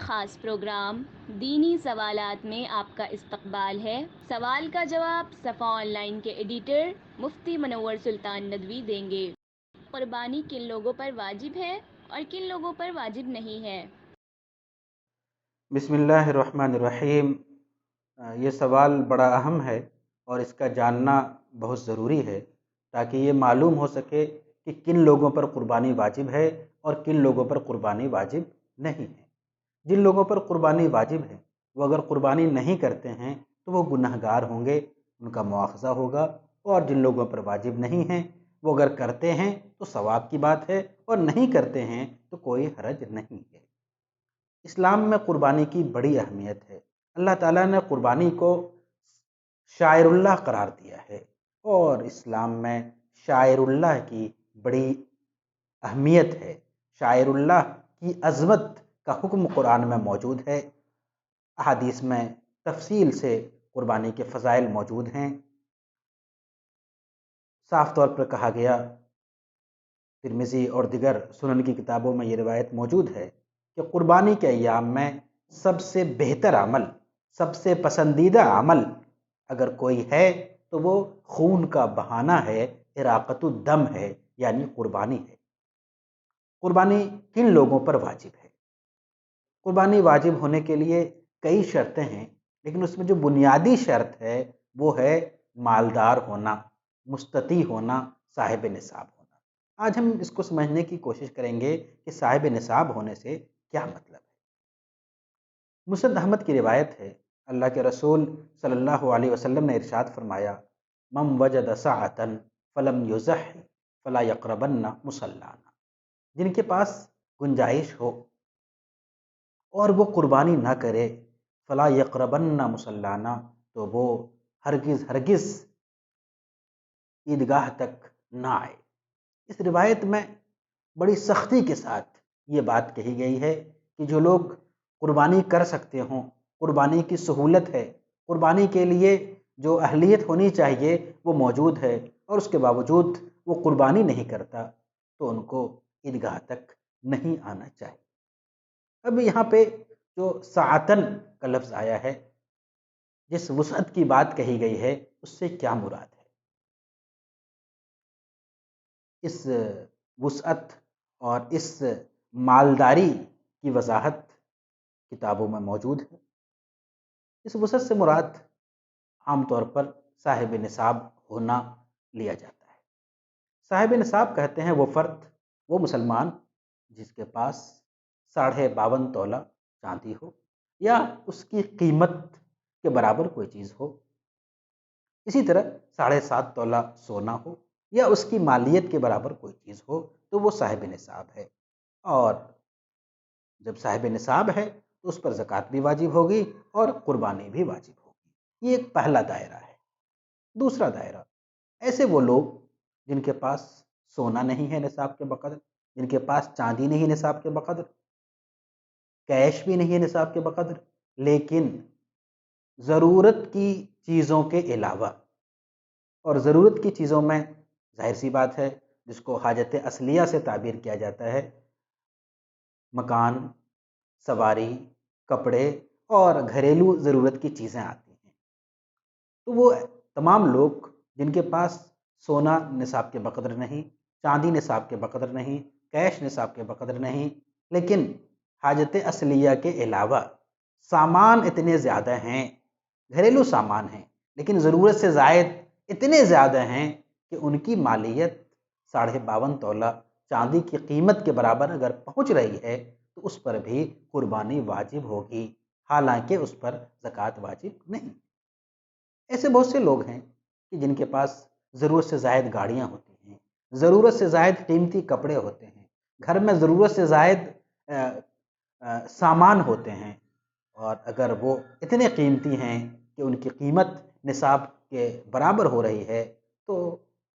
خاص پروگرام دینی سوالات میں آپ کا استقبال ہے۔ سوال کا جواب صفا آن لائن کے ایڈیٹر مفتی منور سلطان ندوی دیں گے۔ قربانی کن لوگوں پر واجب ہے اور کن لوگوں پر واجب نہیں ہے؟ بسم اللہ الرحمن الرحیم۔ یہ سوال بڑا اہم ہے اور اس کا جاننا بہت ضروری ہے تاکہ یہ معلوم ہو سکے کہ کن لوگوں پر قربانی واجب ہے اور کن لوگوں پر قربانی واجب نہیں ہے۔ جن لوگوں پر قربانی واجب ہے وہ اگر قربانی نہیں کرتے ہیں تو وہ گنہگار ہوں گے، ان کا مواخذہ ہوگا، اور جن لوگوں پر واجب نہیں ہیں وہ اگر کرتے ہیں تو ثواب کی بات ہے، اور نہیں کرتے ہیں تو کوئی حرج نہیں ہے۔ اسلام میں قربانی کی بڑی اہمیت ہے۔ اللہ تعالیٰ نے قربانی کو شاعر اللہ قرار دیا ہے، اور اسلام میں شاعر اللہ کی بڑی اہمیت ہے۔ شاعر اللہ کی عظمت کا حکم قرآن میں موجود ہے، احادیث میں تفصیل سے قربانی کے فضائل موجود ہیں۔ صاف طور پر کہا گیا، ترمذی اور دیگر سنن کی کتابوں میں یہ روایت موجود ہے کہ قربانی کے ایام میں سب سے بہتر عمل، سب سے پسندیدہ عمل اگر کوئی ہے تو وہ خون کا بہانا ہے، اراقۃ الدم ہے، یعنی قربانی ہے۔ قربانی کن لوگوں پر واجب ہے؟ قربانی واجب ہونے کے لیے کئی شرطیں ہیں، لیکن اس میں جو بنیادی شرط ہے وہ ہے مالدار ہونا، مستطیع ہونا، صاحب نصاب ہونا۔ آج ہم اس کو سمجھنے کی کوشش کریں گے کہ صاحب نصاب ہونے سے کیا مطلب ہے۔ مسند احمد کی روایت ہے، اللہ کے رسول صلی اللہ علیہ وسلم نے ارشاد فرمایا، من وجد سعۃ فلم یضحی فلا یقربن مصلانا۔ جن کے پاس گنجائش ہو اور وہ قربانی نہ کرے، فلا یقربن مصلانا، تو وہ ہرگز عیدگاہ تک نہ آئے۔ اس روایت میں بڑی سختی کے ساتھ یہ بات کہی گئی ہے کہ جو لوگ قربانی کر سکتے ہوں، قربانی کی سہولت ہے، قربانی کے لیے جو اہلیت ہونی چاہیے وہ موجود ہے، اور اس کے باوجود وہ قربانی نہیں کرتا تو ان کو عیدگاہ تک نہیں آنا چاہیے۔ اب یہاں پہ جو ساعتن کا لفظ آیا ہے، جس وسعت کی بات کہی گئی ہے، اس سے کیا مراد ہے؟ اس وسعت اور اس مالداری کی وضاحت کتابوں میں موجود ہے۔ اس وسعت سے مراد عام طور پر صاحب نصاب ہونا لیا جاتا ہے۔ صاحب نصاب کہتے ہیں وہ فرد، وہ مسلمان جس کے پاس 52.5 تولہ چاندی ہو، یا اس کی قیمت کے برابر کوئی چیز ہو، اسی طرح 7.5 تولہ سونا ہو، یا اس کی مالیت کے برابر کوئی چیز ہو، تو وہ صاحب نصاب ہے۔ اور جب صاحب نصاب ہے تو اس پر زکوٰۃ بھی واجب ہوگی اور قربانی بھی واجب ہوگی۔ یہ ایک پہلا دائرہ ہے۔ دوسرا دائرہ، ایسے وہ لوگ جن کے پاس سونا نہیں ہے نصاب کے بقدر، جن کے پاس چاندی نہیں نصاب کے بقدر، کیش بھی نہیں ہے نصاب کے بقدر، لیکن ضرورت کی چیزوں کے علاوہ، اور ضرورت کی چیزوں میں ظاہر سی بات ہے جس کو حاجت اصلیہ سے تعبیر کیا جاتا ہے، مکان، سواری، کپڑے اور گھریلو ضرورت کی چیزیں آتی ہیں، تو وہ تمام لوگ جن کے پاس سونا نصاب کے بقدر نہیں، چاندی نصاب کے بقدر نہیں، کیش نصاب کے بقدر نہیں، لیکن حاجت اصلیہ کے علاوہ سامان اتنے زیادہ ہیں، گھریلو سامان ہیں، لیکن ضرورت سے زائد اتنے زیادہ ہیں کہ ان کی مالیت 52.5 تولہ چاندی کی قیمت کے برابر اگر پہنچ رہی ہے تو اس پر بھی قربانی واجب ہوگی، حالانکہ اس پر زکوٰۃ واجب نہیں۔ ایسے بہت سے لوگ ہیں کہ جن کے پاس ضرورت سے زائد گاڑیاں ہوتی ہیں، ضرورت سے زائد قیمتی کپڑے ہوتے ہیں، گھر میں ضرورت سے زائد سامان ہوتے ہیں، اور اگر وہ اتنے قیمتی ہیں کہ ان کی قیمت نصاب کے برابر ہو رہی ہے تو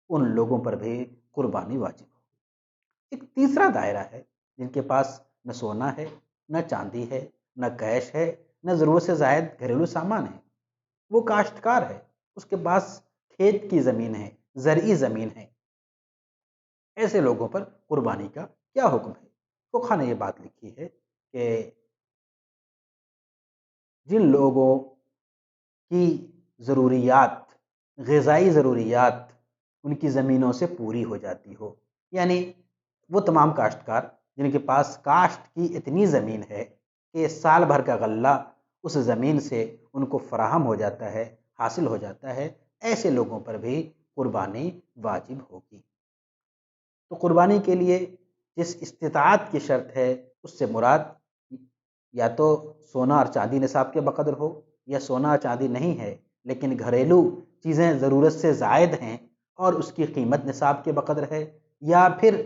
ان لوگوں پر بھی قربانی واجب ہو۔ ایک تیسرا دائرہ ہے جن کے پاس نہ سونا ہے، نہ چاندی ہے، نہ کیش ہے، نہ ضرورت سے زائد گھریلو سامان ہے، وہ کاشتکار ہے، اس کے پاس کھیت کی زمین ہے، زرعی زمین ہے۔ ایسے لوگوں پر قربانی کا کیا حکم ہے؟ فقہ نے یہ بات لکھی ہے کہ جن لوگوں کی ضروریات، غذائی ضروریات ان کی زمینوں سے پوری ہو جاتی ہو، یعنی وہ تمام کاشتکار جن کے پاس کاشت کی اتنی زمین ہے کہ سال بھر کا غلہ اس زمین سے ان کو فراہم ہو جاتا ہے، حاصل ہو جاتا ہے، ایسے لوگوں پر بھی قربانی واجب ہوگی۔ تو قربانی کے لیے جس استطاعت کی شرط ہے اس سے مراد یا تو سونا اور چاندی نصاب کے بقدر ہو، یا سونا اور چاندی نہیں ہے لیکن گھریلو چیزیں ضرورت سے زائد ہیں اور اس کی قیمت نصاب کے بقدر ہے، یا پھر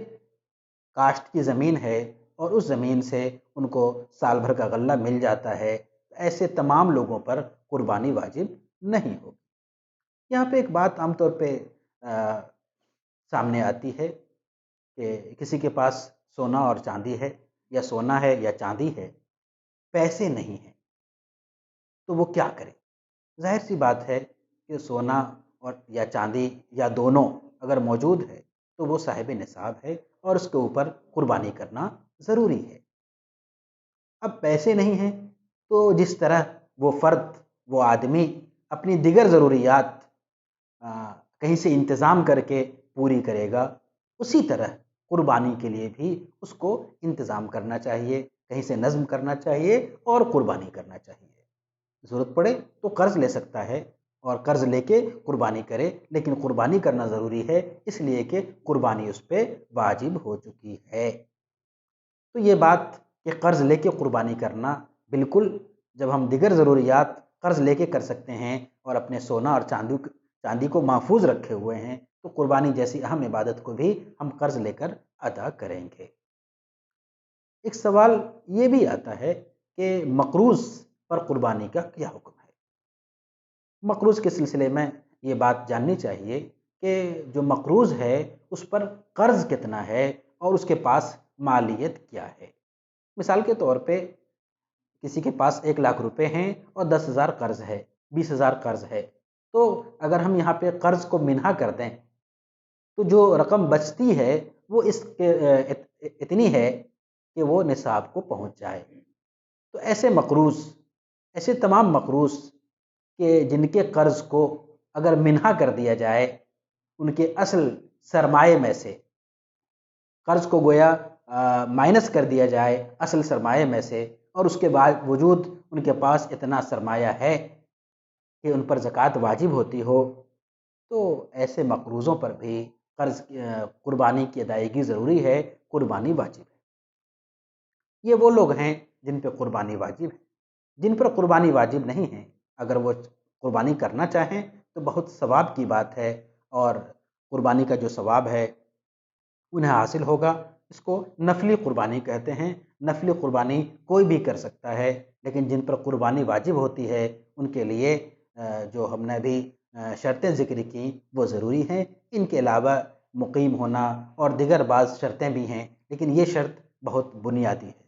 کاشت کی زمین ہے اور اس زمین سے ان کو سال بھر کا غلہ مل جاتا ہے، ایسے تمام لوگوں پر قربانی واجب نہیں ہوگی۔ یہاں پہ ایک بات عام طور پہ سامنے آتی ہے کہ کسی کے پاس سونا اور چاندی ہے، یا سونا ہے یا چاندی ہے، پیسے نہیں ہیں، تو وہ کیا کرے؟ ظاہر سی بات ہے کہ سونا اور یا چاندی یا دونوں اگر موجود ہے تو وہ صاحب نصاب ہے اور اس کے اوپر قربانی کرنا ضروری ہے۔ اب پیسے نہیں ہیں تو جس طرح وہ فرد، وہ آدمی اپنی دیگر ضروریات کہیں سے انتظام کر کے پوری کرے گا، اسی طرح قربانی کے لیے بھی اس کو انتظام کرنا چاہیے، کہیں سے نظم کرنا چاہیے اور قربانی کرنا چاہیے۔ ضرورت پڑے تو قرض لے سکتا ہے اور قرض لے کے قربانی کرے، لیکن قربانی کرنا ضروری ہے اس لیے کہ قربانی اس پہ واجب ہو چکی ہے۔ تو یہ بات کہ قرض لے کے قربانی کرنا، بالکل جب ہم دیگر ضروریات قرض لے کے کر سکتے ہیں اور اپنے سونا اور چاندی کو محفوظ رکھے ہوئے ہیں، تو قربانی جیسی اہم عبادت کو بھی ہم قرض لے کر ادا کریں گے۔ ایک سوال یہ بھی آتا ہے کہ مقروض پر قربانی کا کیا حکم ہے؟ مقروض کے سلسلے میں یہ بات جاننی چاہیے کہ جو مقروض ہے اس پر قرض کتنا ہے اور اس کے پاس مالیت کیا ہے۔ مثال کے طور پہ کسی کے پاس 1,00,000 روپے ہیں اور 10,000 قرض ہے، 20,000 قرض ہے، تو اگر ہم یہاں پہ قرض کو منہا کر دیں تو جو رقم بچتی ہے وہ اتنی ہے کہ وہ نصاب کو پہنچ جائے۔ تو ایسے مقروض، ایسے تمام مقروض کہ جن کے قرض کو اگر منہا کر دیا جائے، ان کے اصل سرمایے میں سے قرض کو گویا مائنس کر دیا جائے اصل سرمایے میں سے، اور اس کے باوجود ان کے پاس اتنا سرمایہ ہے کہ ان پر زکوٰۃ واجب ہوتی ہو، تو ایسے مقروضوں پر بھی قربانی کی ادائیگی ضروری ہے، قربانی واجب ہے۔ یہ وہ لوگ ہیں جن پہ قربانی واجب ہے۔ جن پر قربانی واجب نہیں ہے، اگر وہ قربانی کرنا چاہیں تو بہت ثواب کی بات ہے، اور قربانی کا جو ثواب ہے انہیں حاصل ہوگا۔ اس کو نفلی قربانی کہتے ہیں۔ نفلی قربانی کوئی بھی کر سکتا ہے، لیکن جن پر قربانی واجب ہوتی ہے ان کے لیے جو ہم نے ابھی شرطیں ذکر کی وہ ضروری ہیں۔ ان کے علاوہ مقیم ہونا اور دیگر بعض شرطیں بھی ہیں، لیکن یہ شرط بہت بنیادی ہے۔